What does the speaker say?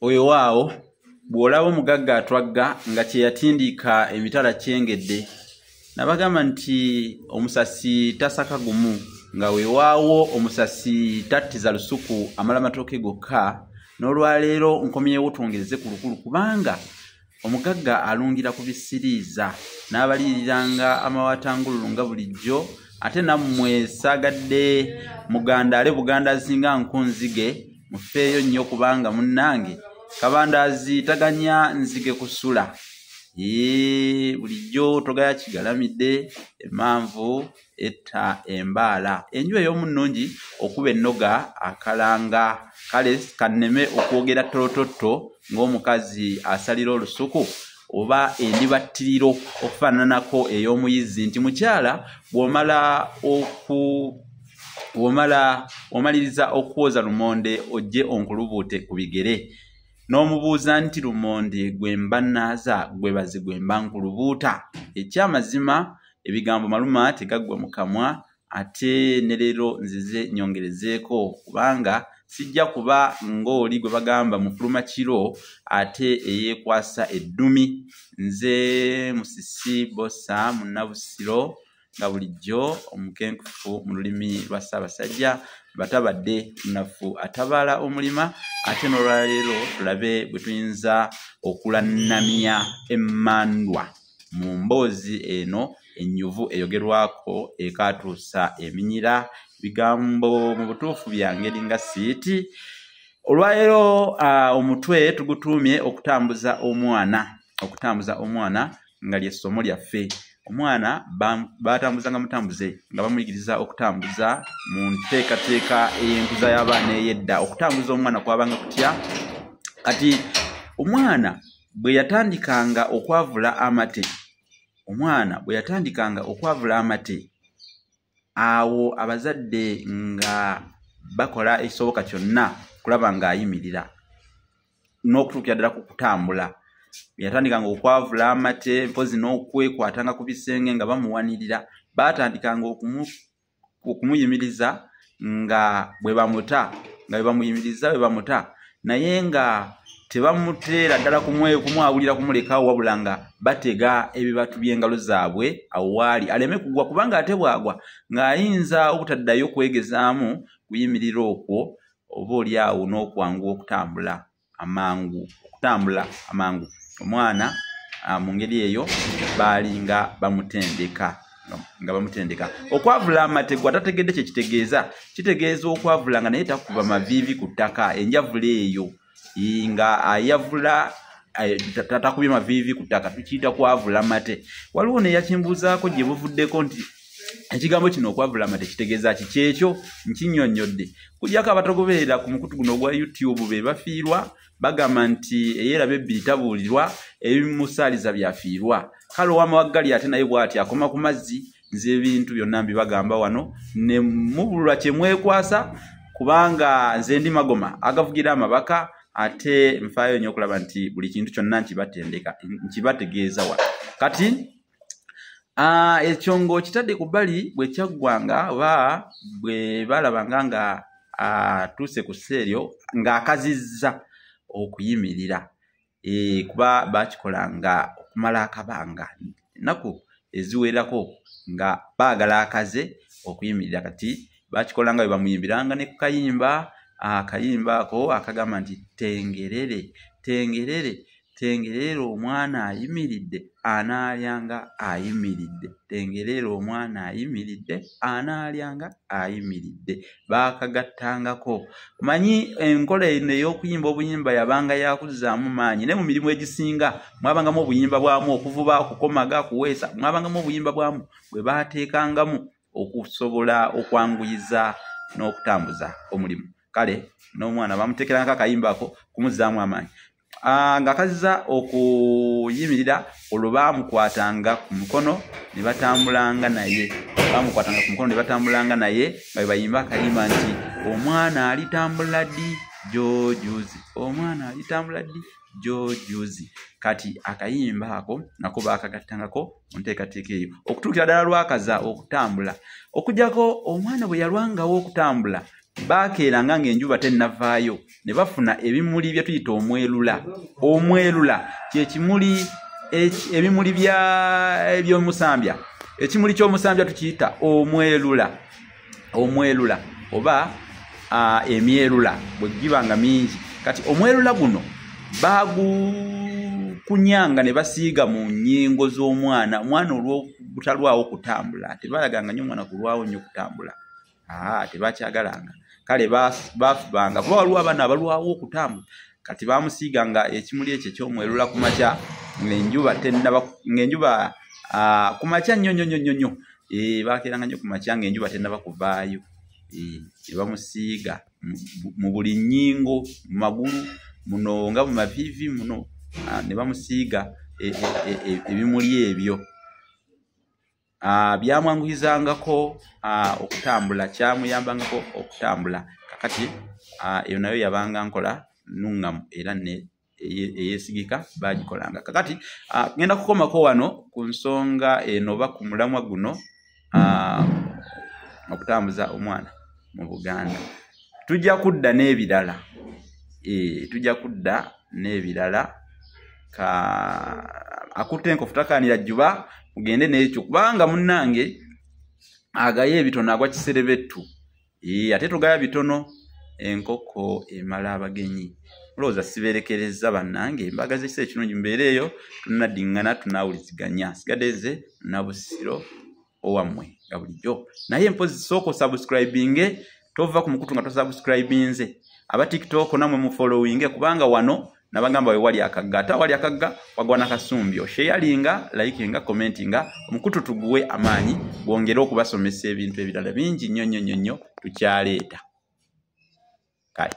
Oyo waawo bw'olaba omugagga atwagga nga kye yatindika emitala kyengedde. Nabagamba nti omusasi tasaka gumu nga weewaawo omusasi tattiza lusuku amala matooke gokka. N'olwaleero nkomyewo twongereze ku lukulu kubanga omugagga alungira ku bisiriiza n'abaliiriranga amawatangululu nga bulijjo. Ate nammwe saagadde mugandaale bugandazi nga nkunzige mufeeyo nnyo kubanga munnange kabandaazi taganya nzige kusula. Bulijjo togaya kigalamidde emanvu etta embaala. Enju ey'omunnungi okuba ennoga akalanga. Kale kanneme okwogera tolototto ng'omukazi asalira olusuku oba endibattiriro okufaananako ey'omuyizi nti mukyala bw'omaliriza okwoza lumonde ojje onkulubuute ku bigere. N'omubuuza nti lumonde gwe mba nnaaza gwebazi gwe mba nkulubuuta. Ekyamazima ebigambo maluma tegaggwa mu kamwa ate ne leero nzize nyongerezeeko kubanga sijja kuba ng'oli gwe bagamba mufuluma kiro ate eyeekwasa eddumi. Nze Musisi Bosa Munnabusiro nga bulijjo omukenkufu mu lulimi lwa Ssaabasajja batabadde nafu atabaala omulima. Ate n'olwaleero tulabe bwe tuyinza okulannamya emmandwa mu mboozi eno ennyuvu eyogerwako ekaatuusa eminyira. Bigambo mu butuufu byange nga siiti. Olwaleero omutwe tugutuumye okutambuza omwana nga ly'essomo lyaffe. Omwana batambuzanga mutambuze nga bamuyigiriza okutambuza mu nteekateeka ey'enkuza y'abaana ey'edda. Okutambuza omwana kwabanga kutya? Kati omwana bwe yatandikanga okwavula amate, awo abazadde nga bakola ekisoboka kyonna kulaba ng'ayimirira n'okutuukira ddala ku kutambula. Yatandikanga okwavula amate mpozi n'okwekwatanga ku bisenge nga bamuwanirira. Baatandikanga okumuyimiriza nga bwe bamuta naye nga tebamuteera ddala kumwawulira kumulekawo wabula nga batega ebibatu by'engalo zaabwe awo waali aleme kugwa kubanga ate bwagwa ng'ayinza obutaddayo kwegezaamu kuyimirira okwo oba oli awo n'okwanguwa okutambula amangu. Omwana mu ngeri eyo baalinga bamutendeka. Okwavula amate gwe atategedde kye kitegeeza okwavula nga naye takuba maviivi ku ttaka. Enjavula eyo nga ayavula tatakubye maviivi ku ttaka tukiyita kwavula mate. Waliwo ne yakimbuuzaako gye buvuddeko nti ekigambo kino okwavula amate kitegeeza kikyekyo nkinnyonnyodde. Kugyako abatagoberera ku mukutu guno ogwa YouTube be bafiirwa bagamba nti eyeeraba ebbiri tabuulirwa ebimusaaliza byafiirwa. Kale ow'amawaggali ate naye bw'ati akoma ku mazzi. Nze ebintu byonna mbibagamba wano ne mubulwa kye mwekwasa kubanga nze ndi magoma agavugira amabaka ate nfaayo nnyo okulaba nti buli kintu kyonna nkibategeeza wa. Kati ekyo ng'okitadde ku bbali bwe kyaggwanga oba bwe balabanga nga atuuse ku sseeryo ng'akazizza okuyimirira. Kuba bakikolanga okumala akabanga ennaku eziwerako nga baagala akaze okuyimirira. Kati bakikolanga bwe bamuyimbiranga ne ku kayimba. Akayimba ako akagamba nti tengerere tengerere tengerere omwana ayimiridde anaalyanga ayimiridde. Tengerere omwana ayimiridde anaalyanga ayimiridde. Baakagattangako. Manyi enkola eno ey'okuyimba obuyimba yabanga yakuzzaamu maanyi ne mu mirimu egisinga mwabangamu obuyimba bwamu okuvuba okukomaga kuweesa mwabangamu obuyimba bwamu bwe baateekangamu okusobola okwanguyiza n'okutambuza omulimu. Kale n'omwana bamuteekeranga akayimba ako kumuzzaamu amaanyi. Ng'akazza okuyimirira olwo baamukwatanga ku mukono ne batambulanga naye. Nga bwe bayimba akayimba nti omwana alitambula ddi jojuzi, omwana alitambula ddi jojuzi. Kati akayimba ako nako baakagattangako mu nteekateeka eyo okutuukira ddala lwakaza okutambula. Okugyako omwana bwe yalwangawo okutambula bakeeranga ng'enjuba tennavaayo ne bafuna ebimuli bye tuyita omwerula. Omwerula kye kimuli ebimuli by'omusambya. Ekimuli ky'omusambya tukiyita omwerula. Omwerula oba emyerula bwe gibanga mingi. Kati omwerula guno kunyanga ne basiiga mu nnyingo z'omwana. Omwana olw'obutalwawo kutambula, tebalaganga nnyo omwana kulwawo nnyo kutambula. Tebakyagalanga. Kale baafubanga kuba waliwo abaana abalwawo okutambula. Kati baamusiiganga ekimuli ekyo eky'omwerula ku makya ng'enjuba ku makya nnyo. Baakeeranga nnyo ku makya ng'enjuba tennaba kuvaayo. Ne bamusiiga mu buli nnyingo, mu magulu muno nga mu maviivi muno. Ne bamusiiga ebimuli ebyo. Byamwanguhizangako okutambula, kyamuyambangako okutambula. Kakati eyo nayo yabanga nkola nnuŋŋamu era eyeesigika baagikolanga. Kakati ngenda kukomako wano ku nsonga eno oba ku mulamwa guno okutambuza omwana mu Buganda. Tujja kudda n'ebirala. Tujja kudda n'ebirala. Akutte enkofu takaanira jjuba mugende n'ekyo kubanga munnange agaye ebitono agwa kiserebettu. Ate togaya bitono enkoko emala abagenyi. Olowooza sibeerekerezza bannange embaga z'ekisa ekirungi mbeereeyo tunnaddiŋŋana tunaawuliziganya. Sigadde nze Nabusiro owammwe nga bulijjo. Naye mpozi sooka osubscribinge, tova ku mukutu nga tosubscribinze. Aba TikTok namwe mu followinge kubanga wano nabagamba we wali akagga. Ate wali akagga wagwa n'akasumbi. Sharinga, likinga, commentinga. Omukutu tuguwe amaanyi gwongere okubasomesa ebintu ebirala bingi nnyo tukyaleeta. Kale.